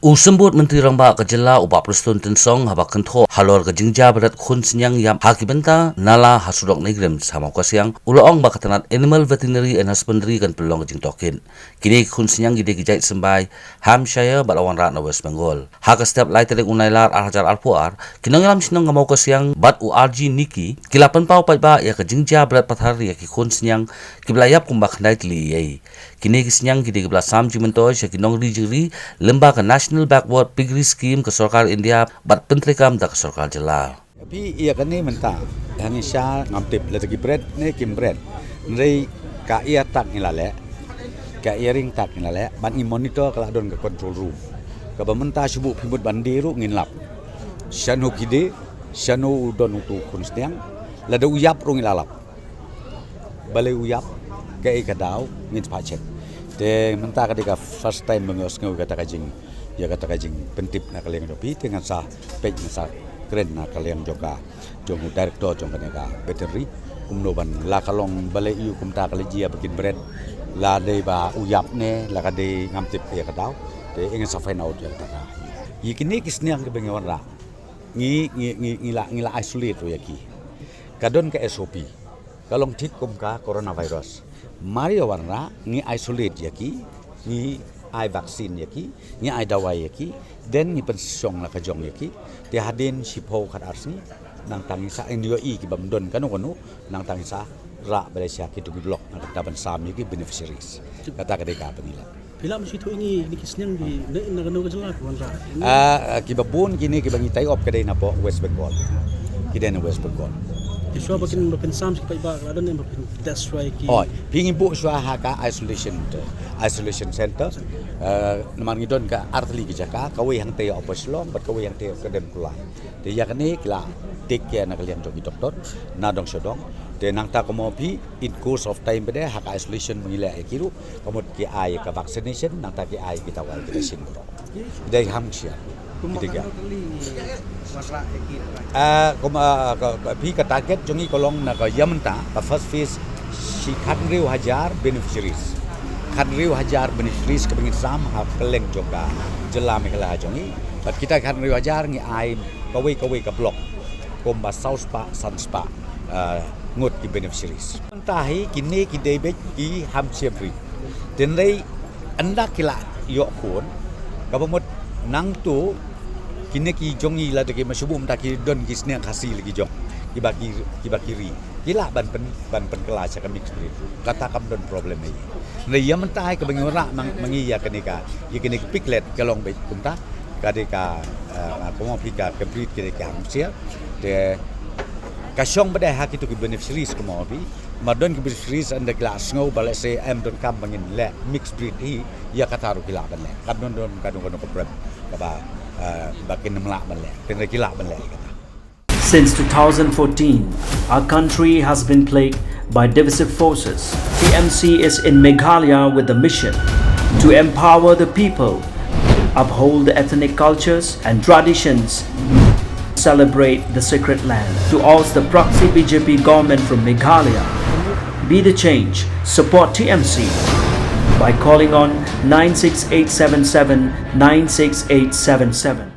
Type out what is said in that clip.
Usembut Menteri Rangba Kejela Upa Prestun Tensong Haba Kentho Halor Kejingja Berat Khun Senyang Yam Hakibenta Nala Hasudok Negrem Sama Kuasiang Uloong Bakatanat Animal Veterinary and Husbandry Kan Pelong Kejing Tokin Kini Khun Senyang Gide Gijait Sembai Hampshire Balawan Rat na West Bengal Haka setiap lai terek unailar Arhajar Alpuar Kinong Yalam Sinong Ngamau Kuasiang Bat URG Niki Kilapan Pau Paiba Ya Kejingja Berat Pathar Ya Ki Khun Senyang Kibelayap Kumbak Handai Tili Yai Kini Senyang Gide Kibla Sam Jimentoy Ya Kinong Rijiri Lembaga National Backward Piggery Scheme ke Sarkar India bat pentrikam da ke Sarkar Jela. Tapi ia kan ni mentah. Yang Isya ngamtip lagi bread ni kim bread. Nrei ka ia tak ngilale. Ka ia ring tak ngilale. Ban i monitor kala don ke control room. Ka mentah sibuk pimut bandiru nginlap. Syanu kide, syanu don untuk kunstiang. Lada uyap rung ilalap. Balai uyap ka i kadau ngin pacet. Te mentah ketika first time mengos ngau kata kajing. Ya kata kajing pentip nak kalian dopi dengan sah page sah keren nak kalian juga jong director jong kaneka veterinary kumnoban la kalong balai yu kumta kali jia bikin bread la dei ba uyap ne la kadei ngamtip ya kadau de ingin sa find out ya kata yi kini kisniang ke bengawan ra ngila isolate ro yaki kadon ke SOP kalong thik kumka coronavirus mari warna ngi isolate yaki ngi ai vaksin yaki ni ai dawai yaki den ni pensong la kajong yaki ti hadin sipo khat arsni nang tangisa NUI ki bamdon kanu nang tangisa ra Malaysia ki tu blok nang taban sam yaki beneficiaries kata kadeka penila pila mesti tu ini kisnyang di nagano kajela kuan ra ki babun kini ki bangi tai op kadai na po West Bengal ki den West Bengal Iswa bakin sam sikit ba adon yang bakin that's why ki oh pingin bu swa haka isolation center naman ngidon ka artli ki jaka kawe hang te oposlong bat kawe hang te kedem kula te ya kani kila take care na kalian jogi doktor na dong sodong te nang ta komo pi in course of time bede haka isolation mengila ekiru komod ki ai ka vaccination nang ta ki ai kita wal kita sin bro dai hamsia ketiga pi ka target jongi kolong na ka yamta ka first phase si khanriu hajar beneficiaries ke bengin sam ha keleng joka jela mekala jongi but kita khanriu hajar ngi ai kawe ka blok komba south pa sun spa ngut ki beneficiaries tahi kini ki debet ki ham siapri denrei anda kila yo khun ka bomot nang tu kini ki jongi la de masubum ta ki don ki sne khasi lagi jong ki bakiri kila ban pen kelas ka mix itu kata kam don problem ni ne ya mentai ke bengora mangi ya kenika ye kini piklet kalong be kumta kadeka komo pika complete kenika hamsia de kasyong bade hak itu ki beneficiaries komo bi madon ki beneficiaries anda glass ngau bale se am don kam bangin le mix breed hi ya kataru kila ban le kam don kadung problem ka Since 2014, our country has been plagued by divisive forces. TMC is in Meghalaya with the mission to empower the people, uphold the ethnic cultures and traditions, celebrate the sacred land. To urge the proxy BJP government from Meghalaya, be the change, support TMC by calling on 96877 96877.